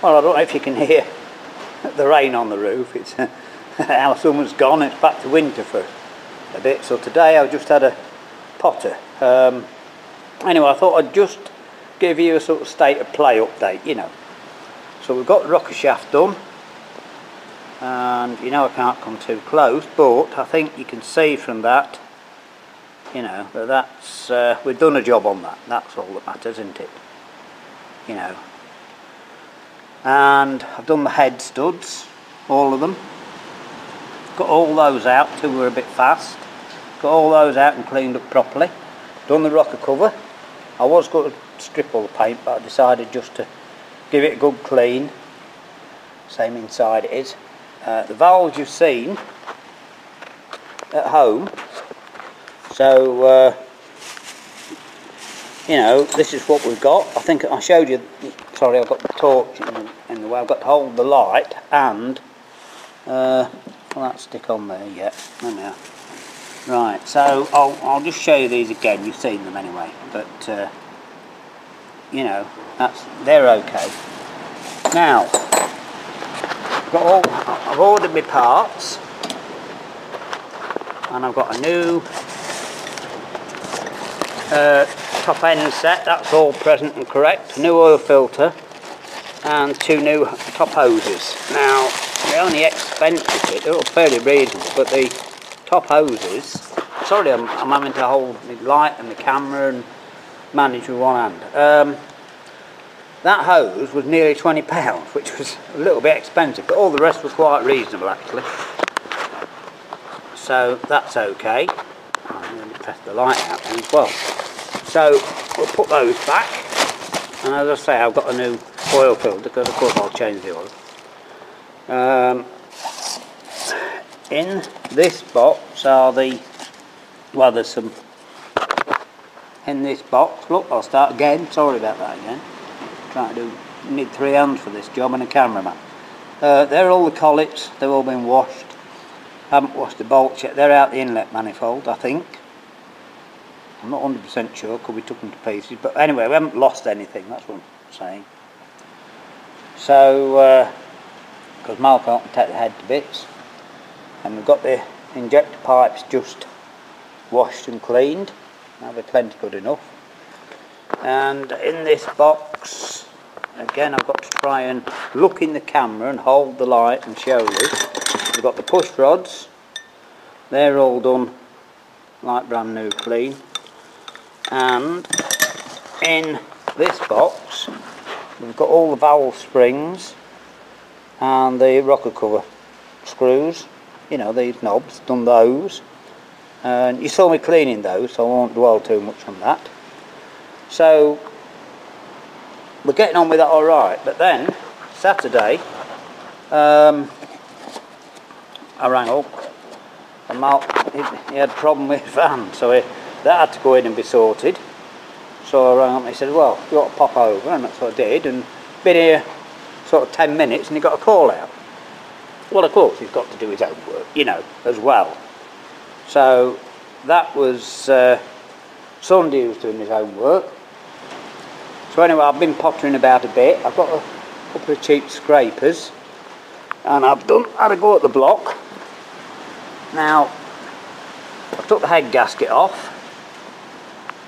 Well, I don't know if you can hear the rain on the roof. It's our summer's gone, it's back to winter for a bit. So today I've just had a potter. Anyway, I thought I'd just give you a sort of state of play update, you know. So we've got the rocker shaft done, and you know I can't come too close, but I think you can see from that, you know, that's we've done a job on that. That's all that matters, isn't it? You know. And I've done the head studs, all of them. Got all those out, two were a bit fast. Got all those out and cleaned up properly. Done the rocker cover. I was going to strip all the paint, but I decided just to give it a good clean. Same inside it is. The valves you've seen at home. So, you know, this is what we've got. I think I showed you, sorry, I've got the torch in the way. I've got to hold the light and, well, that stick on there yet. Oh, no. Right, so I'll just show you these again. You've seen them anyway, but, you know, they're okay. Now, I've ordered my parts, and I've got a new top end set. That's all present and correct. New oil filter and two new top hoses. Now the only expensive bit, they're all fairly reasonable, but the top hoses, sorry I'm having to hold the light and the camera and manage with one hand. That hose was nearly £20, which was a little bit expensive, but all the rest was quite reasonable actually. So that's okay. I'm going to press the light out as well. So we'll put those back, and as I say, I've got a new oil filter because of course I'll change the oil. In this box are the, well, there's some in this box. Look, I'll start again, sorry about that again. Trying to do, need 3 hands for this job and a cameraman. They're all the collets, they've all been washed. Haven't washed the bolts yet, they're out the inlet manifold, I think. I'm not 100% sure, could we took them to pieces, but anyway, we haven't lost anything, that's what I'm saying. So, because Mal can't take the head to bits, and we've got the injector pipes just washed and cleaned, that'll be plenty good enough. And in this box, again I've got to try and look in the camera and hold the light and show you. We've got the push rods, they're all done like brand new clean. And in this box we've got all the valve springs and the rocker cover screws, you know, these knobs, done those, and you saw me cleaning those, so I won't dwell too much on that. So we're getting on with that alright, but then Saturday I rang up and Mal, he had a problem with his van, so that had to go in and be sorted. So I rang up and he said, well, you got to pop over, and that's what I did, and been here sort of 10 minutes and he got a call out. Well, of course he's got to do his own work, you know, as well. So that was Sunday he was doing his own work. So anyway, I've been pottering about a bit. I've got a couple of cheap scrapers and I've had a go at the block. Now, I took the head gasket off,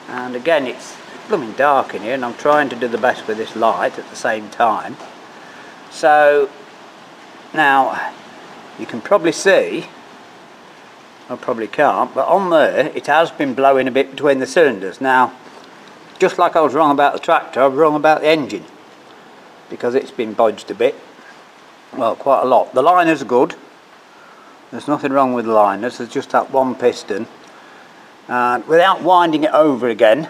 and again it's blooming dark in here and I'm trying to do the best with this light at the same time. So now you can probably see, I probably can't, but on there it has been blowing a bit between the cylinders. Now, just like I was wrong about the tractor, I was wrong about the engine, because it's been bodged a bit, well, quite a lot. The liners are good, there's nothing wrong with the liners, there's just that one piston, and without winding it over again,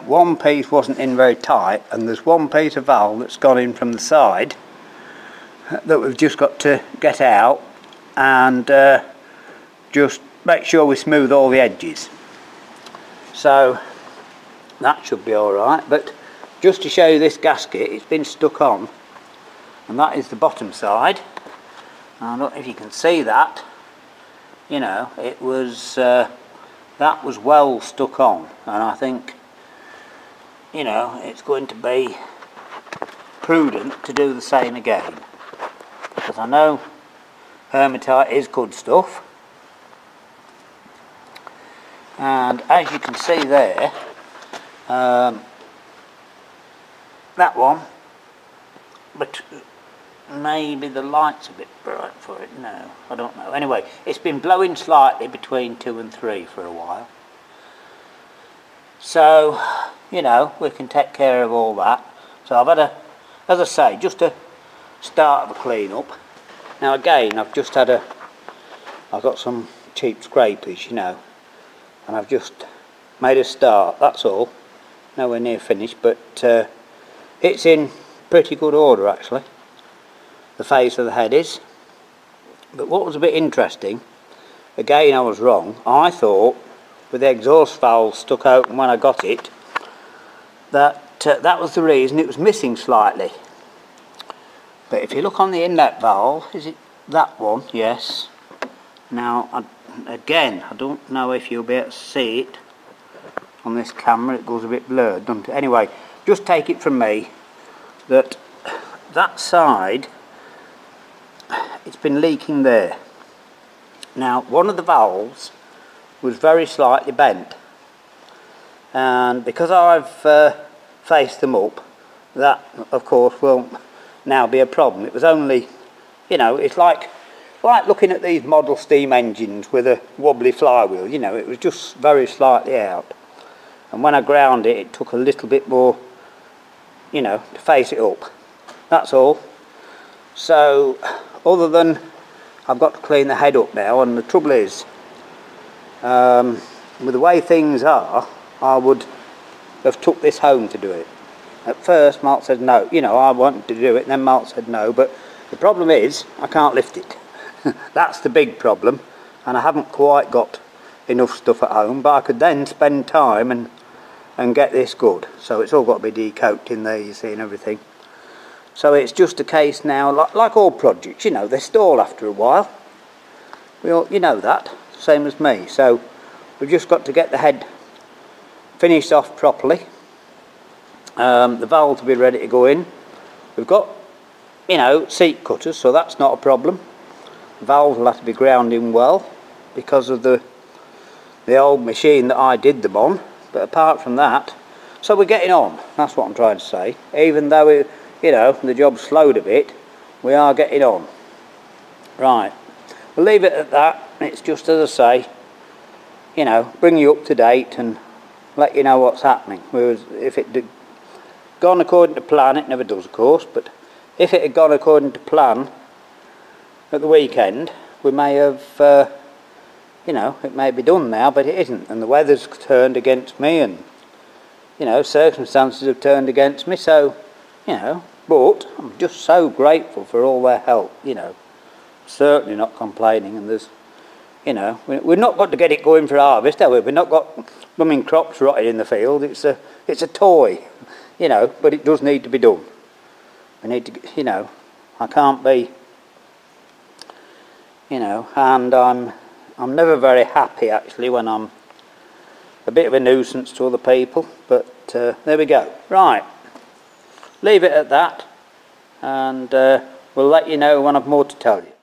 one piece wasn't in very tight, and there's one piece of valve that's gone in from the side that we've just got to get out and just make sure we smooth all the edges. So that should be alright, but just to show you this gasket, it's been stuck on, and that is the bottom side. I don't know if you can see that, you know, it was that was well stuck on, and I think, you know, it's going to be prudent to do the same again, because I know Hermitite is good stuff, and as you can see there, that one, but maybe the light's a bit bright for it. No, I don't know. Anyway, it's been blowing slightly between 2 and 3 for a while, so you know, we can take care of all that. So I've had a, as I say, just a start of a clean up. Now again, I've got some cheap scrapers, you know, and I've just made a start, that's all. Nowhere near finished, but it's in pretty good order actually. The face of the head is. But what was a bit interesting, again I was wrong. I thought with the exhaust valve stuck open when I got it, that that was the reason it was missing slightly. But if you look on the inlet valve, is it that one? Yes. Now again, I don't know if you'll be able to see it on this camera, it goes a bit blurred, doesn't it? Anyway, just take it from me that that side, it's been leaking there. Now one of the valves was very slightly bent, and because I've faced them up, that of course won't now be a problem. It was only, you know, it's like looking at these model steam engines with a wobbly flywheel, you know, it was just very slightly out, and when I ground it, it took a little bit more, you know, to face it up, that's all. So other than I've got to clean the head up now, and the trouble is, with the way things are, I would have took this home to do it. At first Mark said no, you know, I wanted to do it, and then Mark said no, but the problem is I can't lift it. That's the big problem, and I haven't quite got enough stuff at home, but I could then spend time and get this good. So it's all got to be decoated in there, you see, and everything. So it's just a case now, like all projects, you know, they stall after a while. We all, you know that, same as me. So we've just got to get the head finished off properly. The valve will be ready to go in. We've got, you know, seat cutters, so that's not a problem. The valves will have to be ground in well because of the old machine that I did them on. But apart from that, so we're getting on. That's what I'm trying to say. Even though it, you know, the job's slowed a bit, we are getting on. Right, we'll leave it at that. It's just, as I say, you know, bring you up to date and let you know what's happening. Whereas if it had gone according to plan, it never does of course, but if it had gone according to plan at the weekend, we may have, you know, it may be done now, but it isn't, and the weather's turned against me, and, you know, circumstances have turned against me, so, you know, but I'm just so grateful for all their help, you know, certainly not complaining. And there's, you know, we've not got to get it going for harvest, have we? We've not got blooming crops rotted in the field. It's a toy, you know, but it does need to be done. We need to, you know, I can't be, you know, and I'm never very happy actually when I'm a bit of a nuisance to other people, but there we go. Right, leave it at that, and we'll let you know when I've more to tell you.